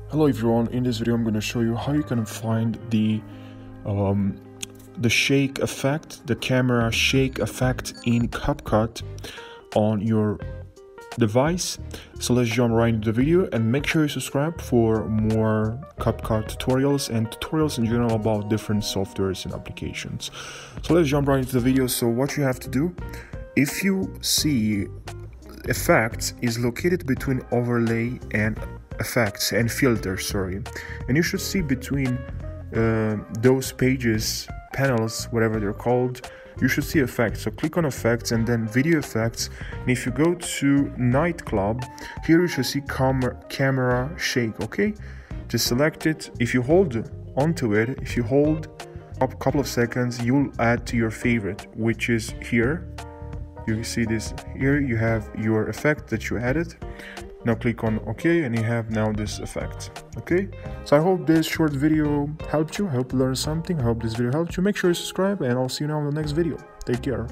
Hello everyone, in this video I'm going to show you how you can find the shake effect, the camera shake effect in CapCut on your device. So let's jump right into the video and make sure you subscribe for more CapCut tutorials and tutorials in general about different softwares and applications. So let's jump right into the video. So what you have to do, if you see effects is located between overlay and effects and filters, and you should see between those pages, panels, whatever they're called, you should see effects. So click on effects and then video effects, and if you go to nightclub, here you should see camera shake. Okay, just select it. If you hold onto it, if you hold a couple of seconds, you'll add to your favorite, which is here. You see this here, you have your effect that you added. Now click on OK and you have now this effect. Okay, so I hope this short video helped you. I hope you learned something. I hope this video helped you. Make sure you subscribe and I'll see you now in the next video. Take care.